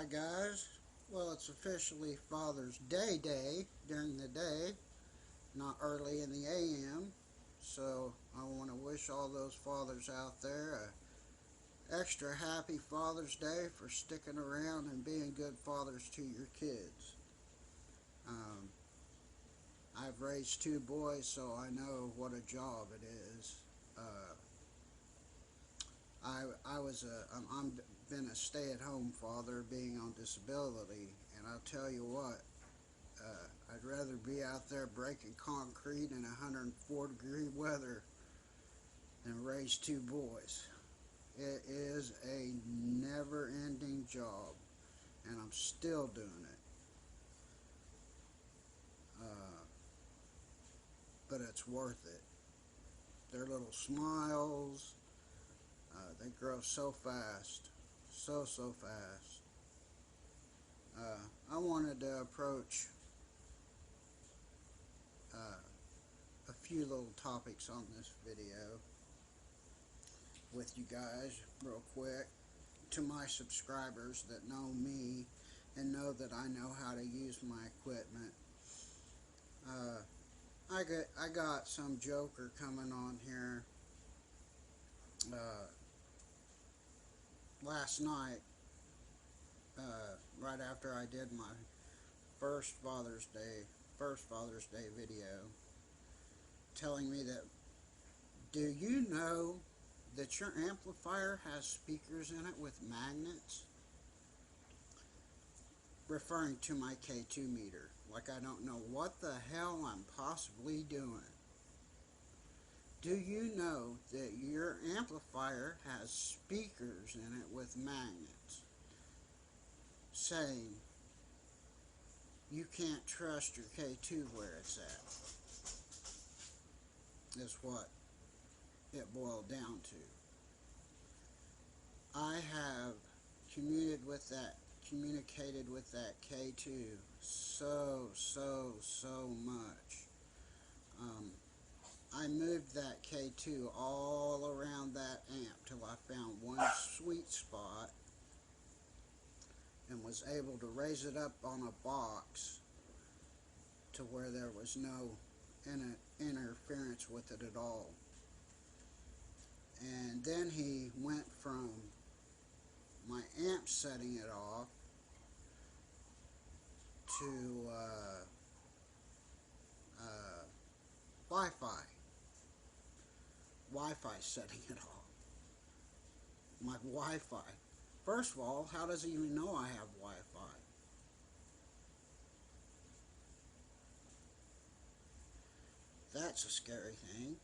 Hi guys. Well, it's officially Father's Day during the day, not early in the AM. So I want to wish all those fathers out there a extra happy Father's Day for sticking around and being good fathers to your kids. Um, I've raised two boys, so I know what a job it is. I was I'm been a stay-at-home father, being on disability, and I'll tell you what. I'd rather be out there breaking concrete in 104-degree weather than raise two boys. It is a never-ending job, and I'm still doing it. Uh, but it's worth it. Their little smiles, they grow so fast. So fast. I wanted to approach uh, a few little topics on this video with you guys real quick. To my subscribers that know me and know that I know how to use my equipment. Uh, I got some joker coming on here uh, last night, right after I did my first Father's Day video, telling me that, do you know that your amplifier has speakers in it with magnets? Referring to my K2 meter. Like I don't know what the hell I'm possibly doing. Do you know that your amplifier has speakers in it with magnets? Saying you can't trust your K2 where it's at. Is what it boiled down to. I have communicated with that K2 so much. I moved that K2 all around that amp till I found one sweet spot and was able to raise it up on a box to where there was no interference with it at all. And then he went from my amp setting it off to Wi-Fi setting it off. My Wi-Fi. First of all, how does he even know I have Wi-Fi? That's a scary thing.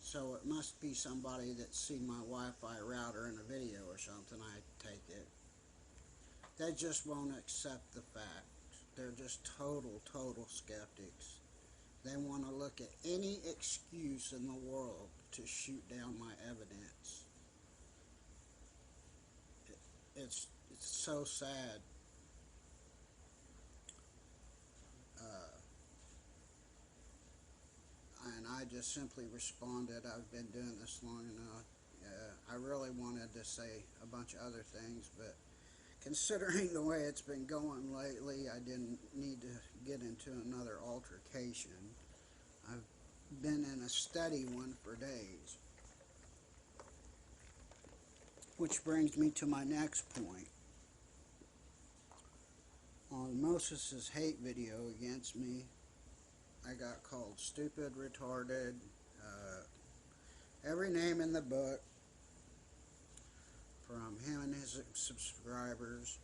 So it must be somebody that's seen my Wi-Fi router in a video or something, I take it. They just won't accept the fact. They're just total skeptics. They want to look at any excuse in the world to shoot down my evidence. It's so sad. Uh, and I just simply responded, I've been doing this long enough. I really wanted to say a bunch of other things, but considering the way it's been going lately, I didn't need to get into another altercation. I've been in a steady one for days. Which brings me to my next point. On Moses' hate video against me, I got called stupid, retarded, every name in the book from him and his subscribers.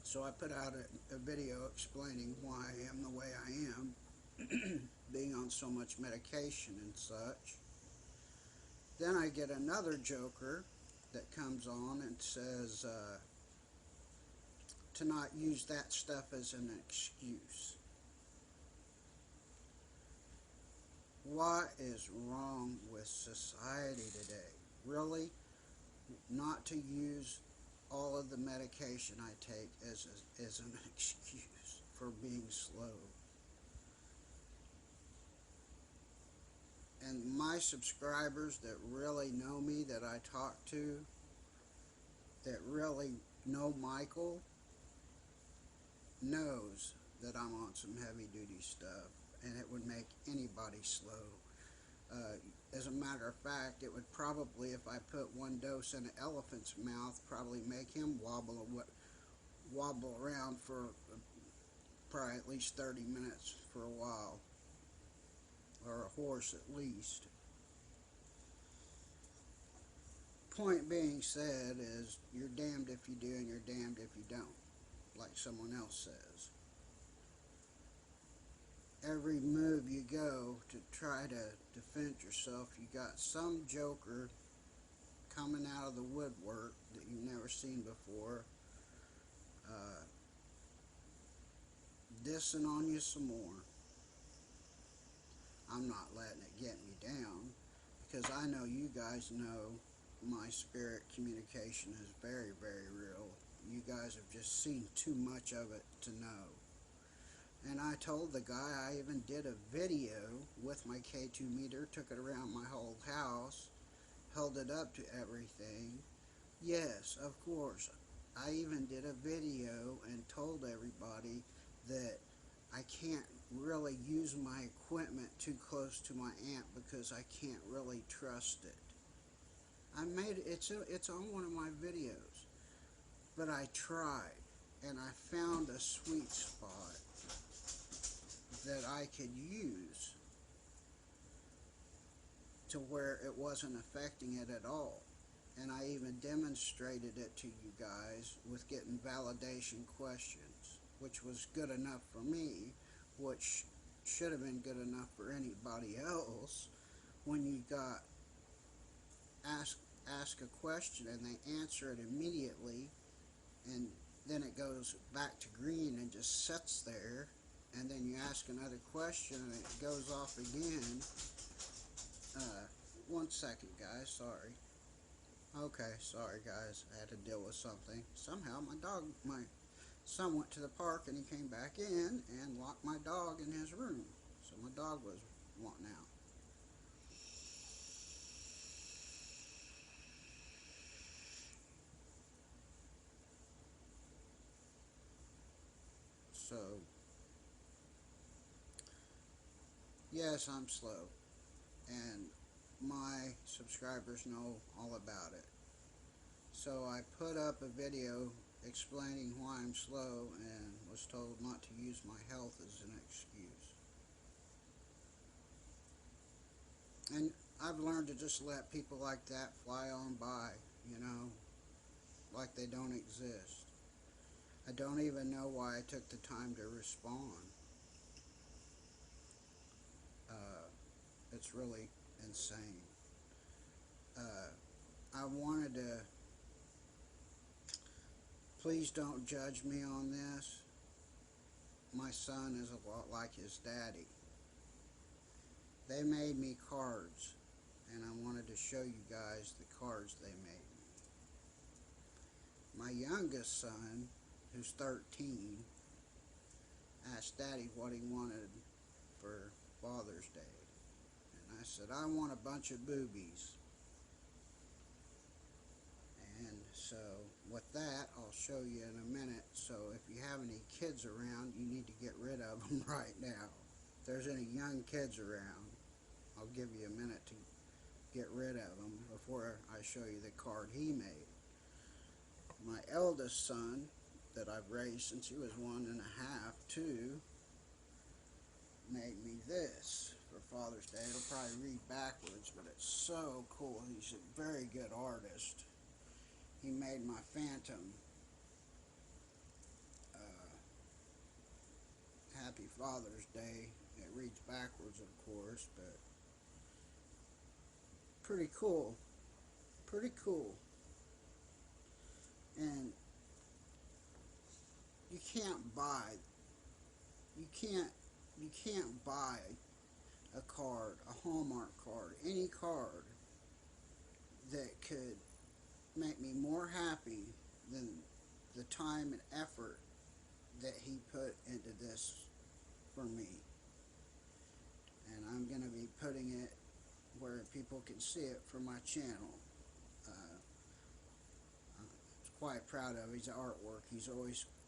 So I put out a video explaining why I am the way I am, being on so much medication and such. Then I get another joker that comes on and says to not use that stuff as an excuse. What is wrong with society today? Really? Not to use all of the medication I take as an excuse for being slow. And my subscribers that really know me, that I talk to, that really know Michael, knows that I'm on some heavy duty stuff, and it would make anybody slow. As a matter of fact, it would probably, if I put one dose in an elephant's mouth, probably make him wobble around for probably at least 30 minutes for a while, or a horse at least. Point being said is, you're damned if you do and you're damned if you don't, like someone else says. Every move you go to try to defend yourself, you got some joker coming out of the woodwork that you've never seen before, dissing on you some more. I'm not letting it get me down, because I know you guys know my spirit communication is very, very real. You guys have just seen too much of it to know. And I told the guy, I even did a video with my K2 meter, took it around my whole house, held it up to everything. Yes, of course. I even did a video and told everybody that I can't really use my equipment too close to my amp because I can't really trust it. I made it, it's on one of my videos, but I tried, and I found a sweet spot that I could use to where it wasn't affecting it at all. And I even demonstrated it to you guys with getting validation questions, which was good enough for me, which should have been good enough for anybody else. When you got ask a question and they answer it immediately, and then it goes back to green and just sits there, and then you ask another question and it goes off again. 1 second, guys, sorry. Okay, sorry guys, I had to deal with something. Somehow my son went to the park and he came back in and locked my dog in his room. So my dog was wanting out. So, yes, I'm slow, and my subscribers know all about it. So I put up a video explaining why I'm slow and was told not to use my health as an excuse. And I've learned to just let people like that fly on by, like they don't exist. I don't even know why I took the time to respond. It's really insane. I wanted to, please don't judge me on this. My son is a lot like his daddy. They made me cards, and I wanted to show you guys the cards they made me. My youngest son, who's 13, asked Daddy what he wanted for Father's Day. And I said, I want a bunch of boobies. And so with that, I'll show you in a minute. So if you have any kids around, you need to get rid of them right now. If there's any young kids around, I'll give you a minute to get rid of them before I show you the card he made. My eldest son, that I've raised since he was 1.5, 2, made me this for Father's Day. It'll probably read backwards, but it's so cool. He's a very good artist. He made my Phantom. Happy Father's Day. It reads backwards, of course, but pretty cool. Pretty cool. And you can't buy a card, a Hallmark card, any card that could make me more happy than the time and effort that he put into this for me. And I'm going to be putting it can see it from my channel. I'm quite proud of his artwork. He's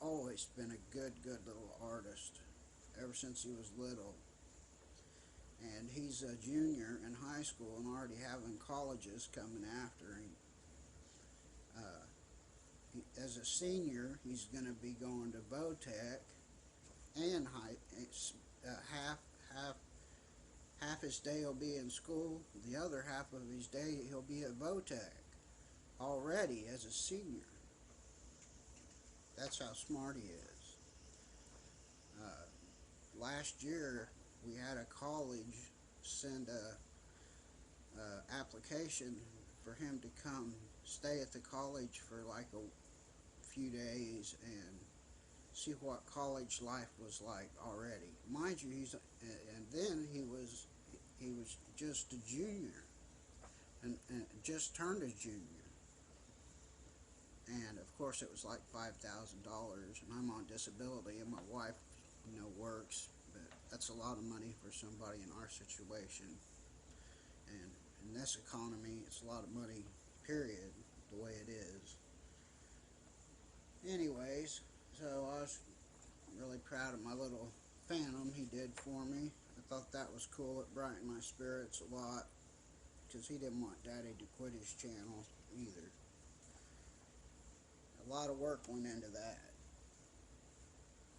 always been a good little artist ever since he was little. And he's a junior in high school and already having colleges coming after him. As a senior, he's going to be going to Votech and half his day he'll be in school. The other half of his day he'll be at Votech already as a senior. That's how smart he is. Last year we had a college send a application for him to come stay at the college for like a few days and see what college life was like already. Mind you, and then he was just a junior and just turned a junior. And of course it was like $5,000, and I'm on disability and my wife, works, but that's a lot of money for somebody in our situation. And in this economy, it's a lot of money, period, the way it is. Anyways, so I was really proud of my little phantom he did for me. I thought that was cool. It brightened my spirits a lot because he didn't want Daddy to quit his channel either. A lot of work went into that.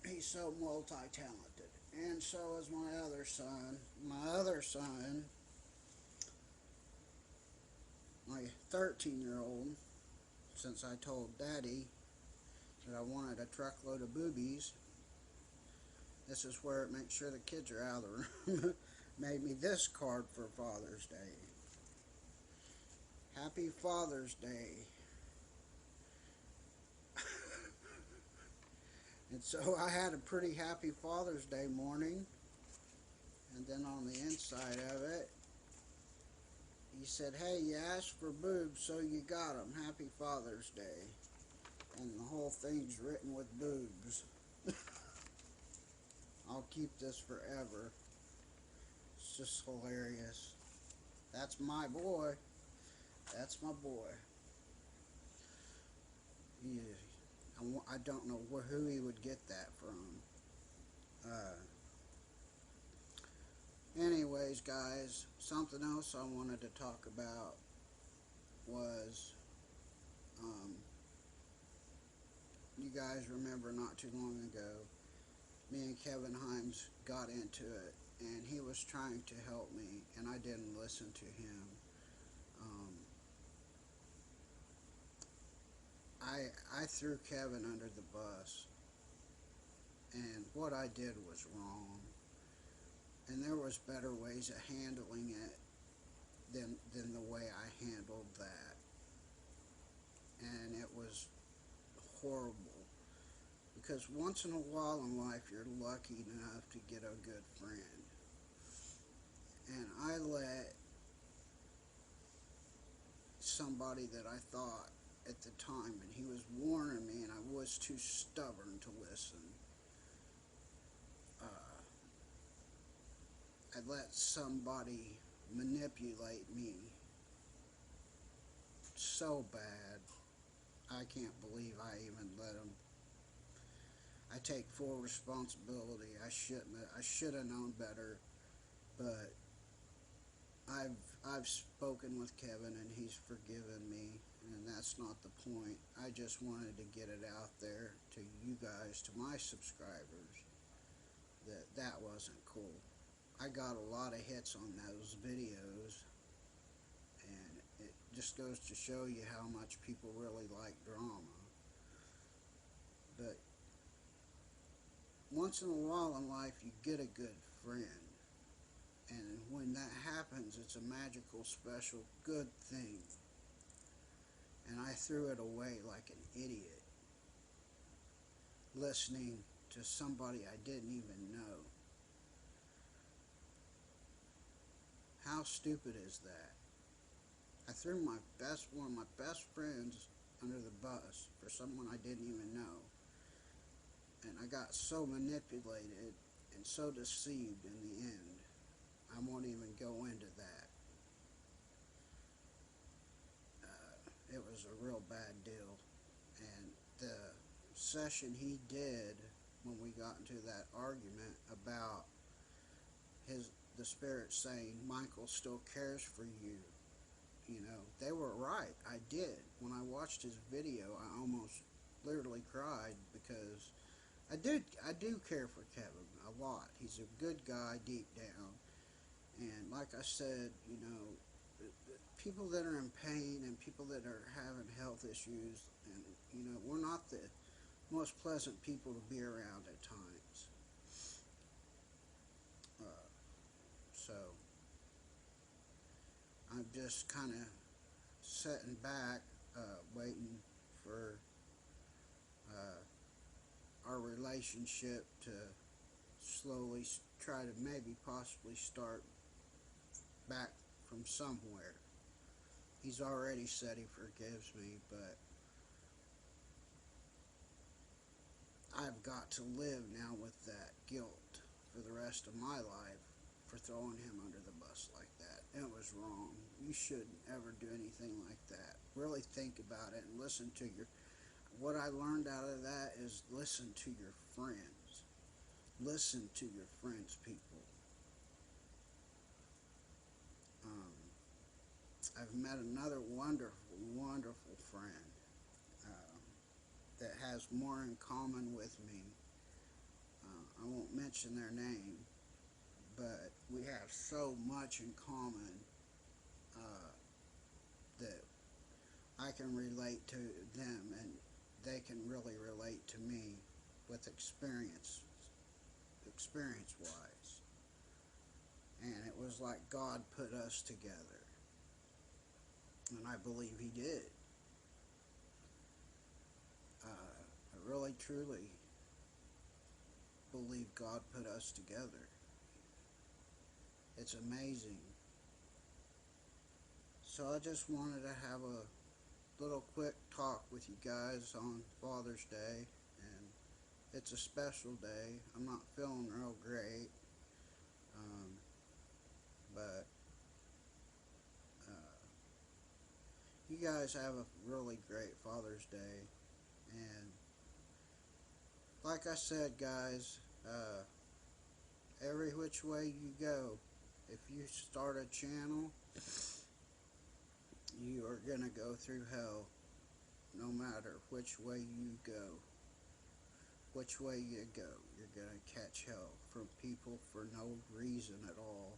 He's so multi-talented. And so is my other son. My other son, my 13-year-old, since I told Daddy that I wanted a truckload of boobies, this is where it makes sure the kids are out of the room, made me this card for Father's Day. Happy Father's Day. And so I had a pretty happy Father's Day morning. And then on the inside of it, he said, hey, you asked for boobs, so you got them. Happy Father's Day. And the whole thing's written with boobs. I'll keep this forever. It's just hilarious. That's my boy. That's my boy. I don't know who he would get that from. Anyways, guys, something else I wanted to talk about was, you guys remember not too long ago, me and Kevin Himes got into it, and he was trying to help me, and I didn't listen to him. I threw Kevin under the bus, and what I did was wrong, and there was better ways of handling it than the way I handled that, and it was horrible, because once in a while in life you're lucky enough to get a good friend, and I let somebody that I thought at the time, and he was warning me, and I was too stubborn to listen. I let somebody manipulate me so bad. I can't believe I even let him. I take full responsibility. I should have known better, but I've spoken with Kevin and he's forgiven me, and that's not the point. I just wanted to get it out there to you guys, to my subscribers, that wasn't cool. I got a lot of hits on those videos, and it just goes to show you how much people really like drama. But once in a while in life you get a good friend, and when that happens, it's a magical, special, good thing. And I threw it away like an idiot, listening to somebody I didn't even know. How stupid is that? I threw one of my best friends under the bus for someone I didn't even know. And I got so manipulated and so deceived in the end. I won't even go into that. it was a real bad deal. And the session he did when we got into that argument about the spirit saying Michael still cares for you, they were right. I did. When I watched his video, I almost literally cried because I do care for Kevin a lot. He's a good guy deep down. And like I said, people that are in pain and people that are having health issues, and we're not the most pleasant people to be around at times. So I'm just kind of sitting back, waiting for our relationship to slowly try to maybe possibly start back from somewhere. He's already said he forgives me, but I've got to live now with that guilt for the rest of my life for throwing him under the bus like that. It was wrong. You shouldn't ever do anything like that. Really think about it and listen to what I learned out of that is listen to your friends. Listen to your friends, people. I've met another wonderful, wonderful friend that has more in common with me. I won't mention their name, but we have so much in common that I can relate to them and they can really relate to me with experience-wise. And it was like God put us together. And I believe He did. I really, truly believe God put us together. It's amazing. So I just wanted to have a little quick talk with you guys on Father's Day. And it's a special day. I'm not feeling real great. But you guys have a really great Father's Day. And like I said, guys, every which way you go, if you start a channel, you are going to go through hell no matter which way you go. Which way you go, you're going to catch hell from people for no reason at all.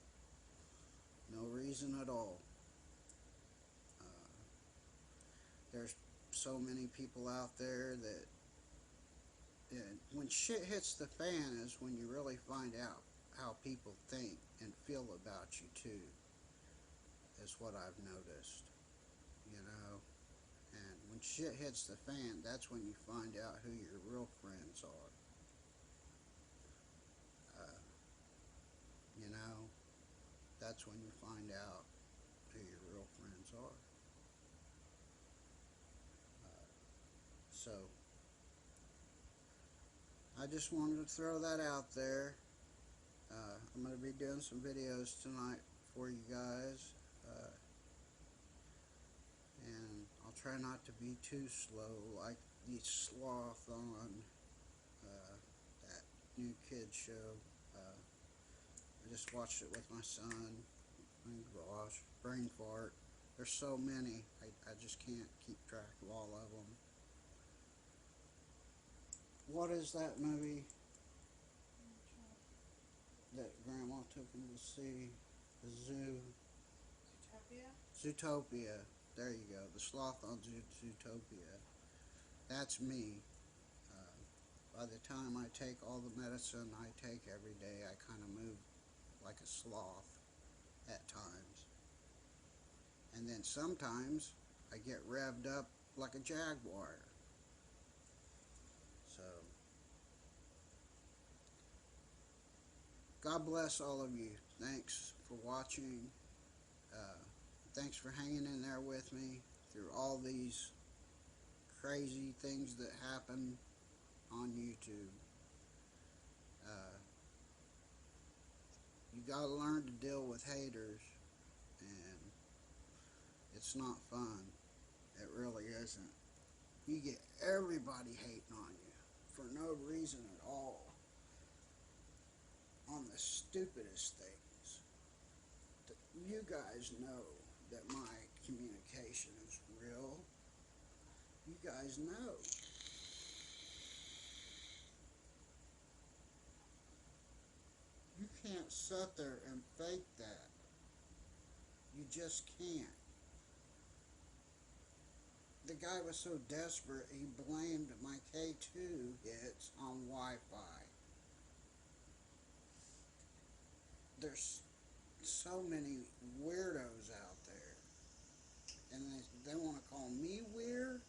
No reason at all. There's so many people out there that, and when shit hits the fan is when you really find out how people think and feel about you too, is what I've noticed, and when shit hits the fan, that's when you find out who your real friends are, that's when you find out who your real friends are. So I just wanted to throw that out there. I'm going to be doing some videos tonight for you guys, and I'll try not to be too slow like the sloth on that new kids show. I just watched it with my son. Oh gosh, brain fart. There's so many, I just can't keep track of all of them. What is that movie that Grandma took him to see? The zoo. Zootopia. There you go. The sloth on Zootopia. That's me. By the time I take all the medicine I take every day, I kind of move like a sloth at times. And then sometimes I get revved up like a jaguar. So, God bless all of you. Thanks for watching. Thanks for hanging in there with me through all these crazy things that happen on YouTube. You gotta learn to deal with haters, and it's not fun It really isn't. You get everybody hating on you for no reason at all on the stupidest things. You guys know that my communication is real. You guys know. You can't sit there and fake that. You just can't. The guy was so desperate he blamed my K2 hits on Wi-Fi. There's so many weirdos out there, and they want to call me weird?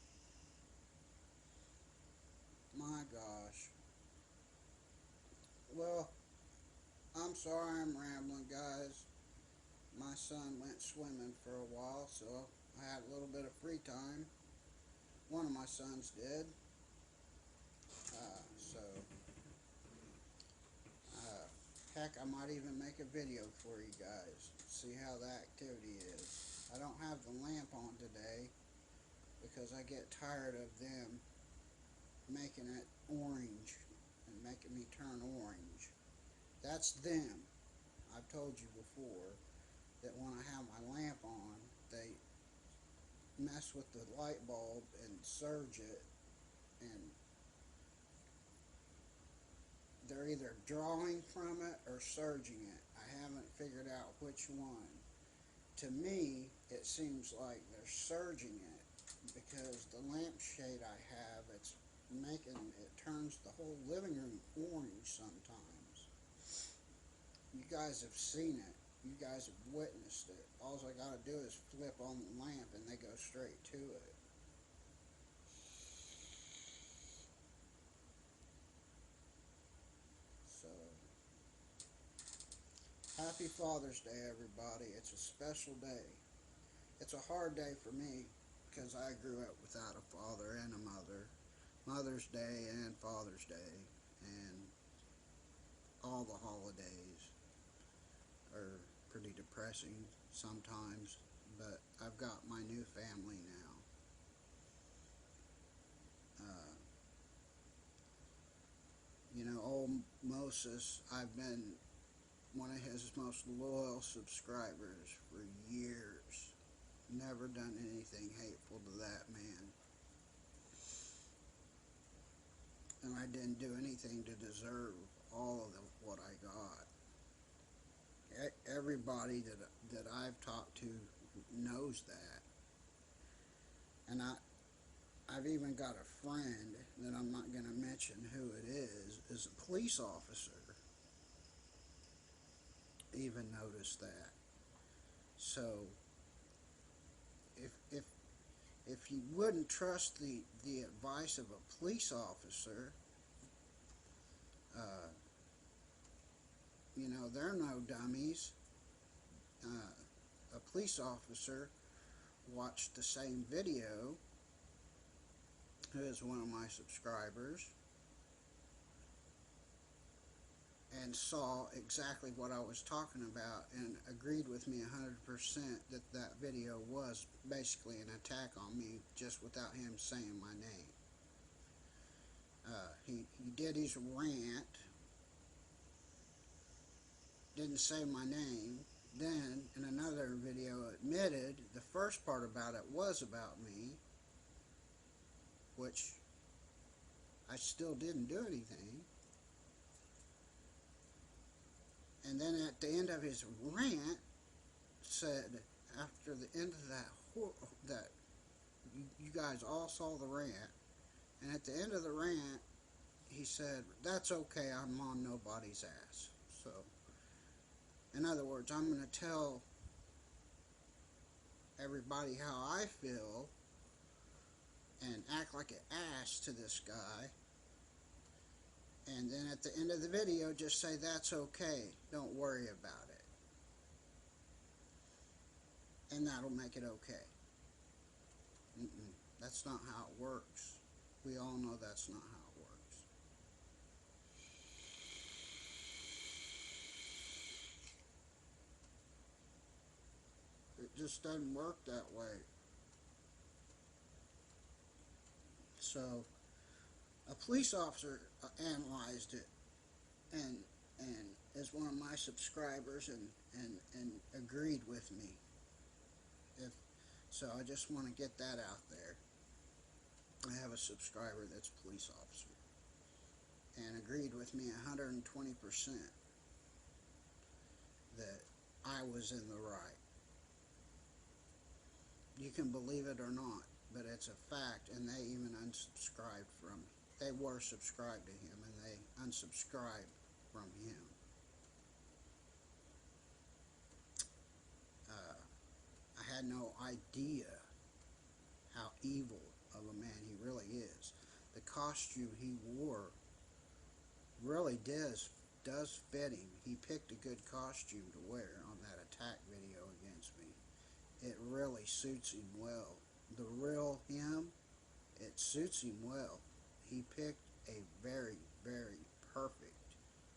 My gosh. Well, I'm sorry I'm rambling, guys. My son went swimming for a while, so I had a little bit of free time. One of my sons did. So, heck, I might even make a video for you guys. See how the activity is. I don't have the lamp on today because I get tired of them making it orange and making me turn orange. That's them. I've told you before that when I have my lamp on, they mess with the light bulb and surge it, and they're either drawing from it or surging it. I haven't figured out which one. To me, it seems like they're surging it because the lampshade I have, it's making, it turns the whole living room orange sometimes. You guys have seen it. You guys have witnessed it. All I gotta do is flip on the lamp and they go straight to it. So, happy Father's Day, everybody. It's a special day. It's a hard day for me because I grew up without a father and a mother. Mother's Day and Father's Day and all the holidays are pretty depressing sometimes, but I've got my new family now. Old Moses, I've been one of his most loyal subscribers for years. Never done anything hateful to that man. And I didn't do anything to deserve all of what I got. Everybody that I've talked to knows that. And I've even got a friend that I'm not going to mention who it is a police officer. Even noticed that. So if you wouldn't trust the advice of a police officer, they're no dummies. A police officer watched the same video, who is one of my subscribers, and saw exactly what I was talking about and agreed with me 100% that video was basically an attack on me just without him saying my name. He did his rant, didn't say my name, then in another video admitted the first part about it was about me, which I still didn't do anything. And then at the end of his rant, said, after the end of that you guys all saw the rant, and at the end of the rant, he said, "That's okay, I'm on nobody's ass." So, in other words, I'm going to tell everybody how I feel and act like an ass to this guy. And then at the end of the video, just say, "That's okay, don't worry about it." And that'll make it okay. That's not how it works. We all know that's not how it works. It just doesn't work that way. So a police officer analyzed it, and and is one of my subscribers, and agreed with me. If so, I just want to get that out there. I have a subscriber that's a police officer and agreed with me 120% that I was in the right. You can believe it or not, but it's a fact, and they even unsubscribed from. They were subscribed to him, and they unsubscribed from him. I had no idea how evil of a man he really is. The costume he wore really does fit him. He picked a good costume to wear on that attack video against me. It really suits him well. The real him, it suits him well. He picked a very, very perfect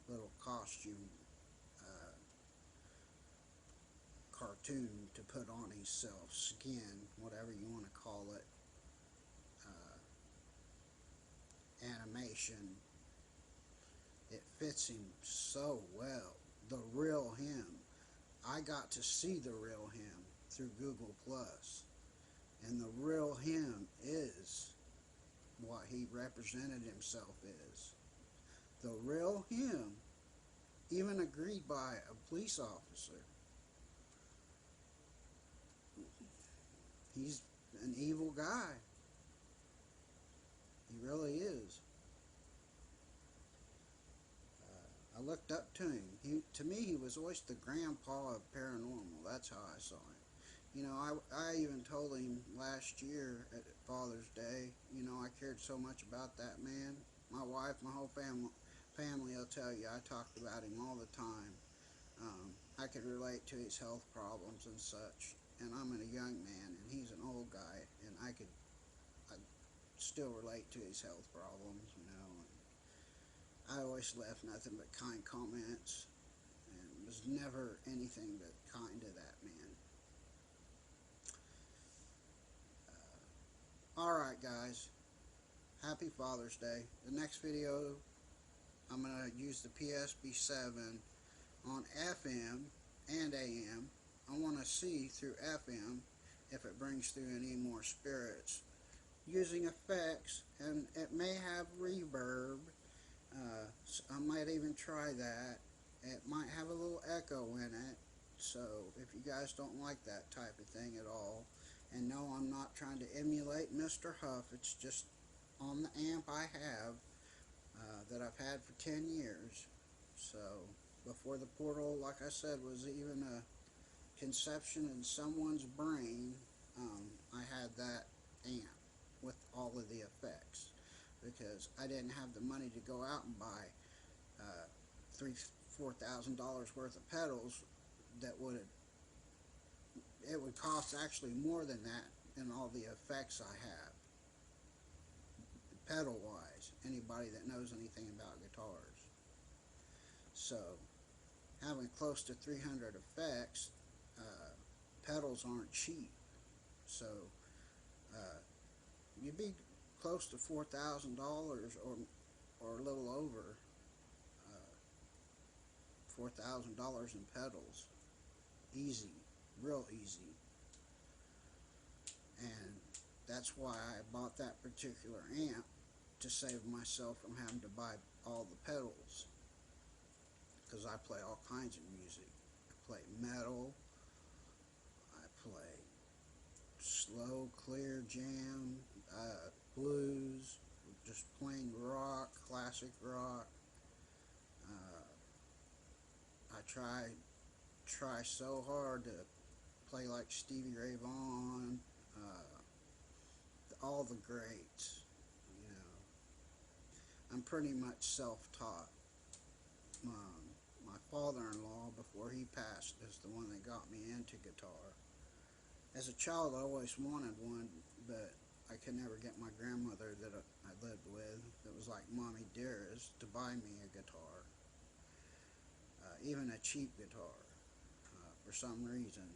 little costume cartoon to put on himself, skin, whatever you want to call it, animation. It fits him so well. The real him. I got to see the real him through Google Plus, and the real him is what he represented himself as. The real him even agreed by a police officer. He's an evil guy. He really is. I looked up to him. To me, he was always the grandpa of Paranormal. That's how I saw him. You know, I even told him last year at Father's Day, you know, I cared so much about that man. My wife, my whole family will tell you, I talked about him all the time. I could relate to his health problems and such. And I'm a young man, and he's an old guy, and I still relate to his health problems, you know. And I always left nothing but kind comments, and was never anything but kind to that man. Alright guys, happy Father's Day. The next video, I'm going to use the PSB7 on FM and AM. I want to see through FM if it brings through any more spirits. Using effects, and it may have reverb. I might even try that. It might have a little echo in it. So if you guys don't like that type of thing at all, and no, I'm not trying to emulate Mr. Huff. It's just on the amp I have that I've had for 10 years. So before the portal, like I said, was even a conception in someone's brain, I had that amp with all of the effects, because I didn't have the money to go out and buy $4,000 worth of pedals. It would cost actually more than that in all the effects I have, pedal wise, anybody that knows anything about guitars. So having close to 300 effects, pedals aren't cheap. So you'd be close to $4,000 or a little over $4,000 in pedals. Easy, real easy. And that's why I bought that particular amp, to save myself from having to buy all the pedals, because I play all kinds of music. I play metal, I play slow, clear jam, blues, just plain rock, classic rock. I try so hard to play like Stevie Ray Vaughan, all the greats. You know, I'm pretty much self-taught. My father-in-law, before he passed, is the one that got me into guitar. As a child, I always wanted one, but I could never get my grandmother that I lived with, that was like Mommy Dearest, to buy me a guitar. Even a cheap guitar, for some reason.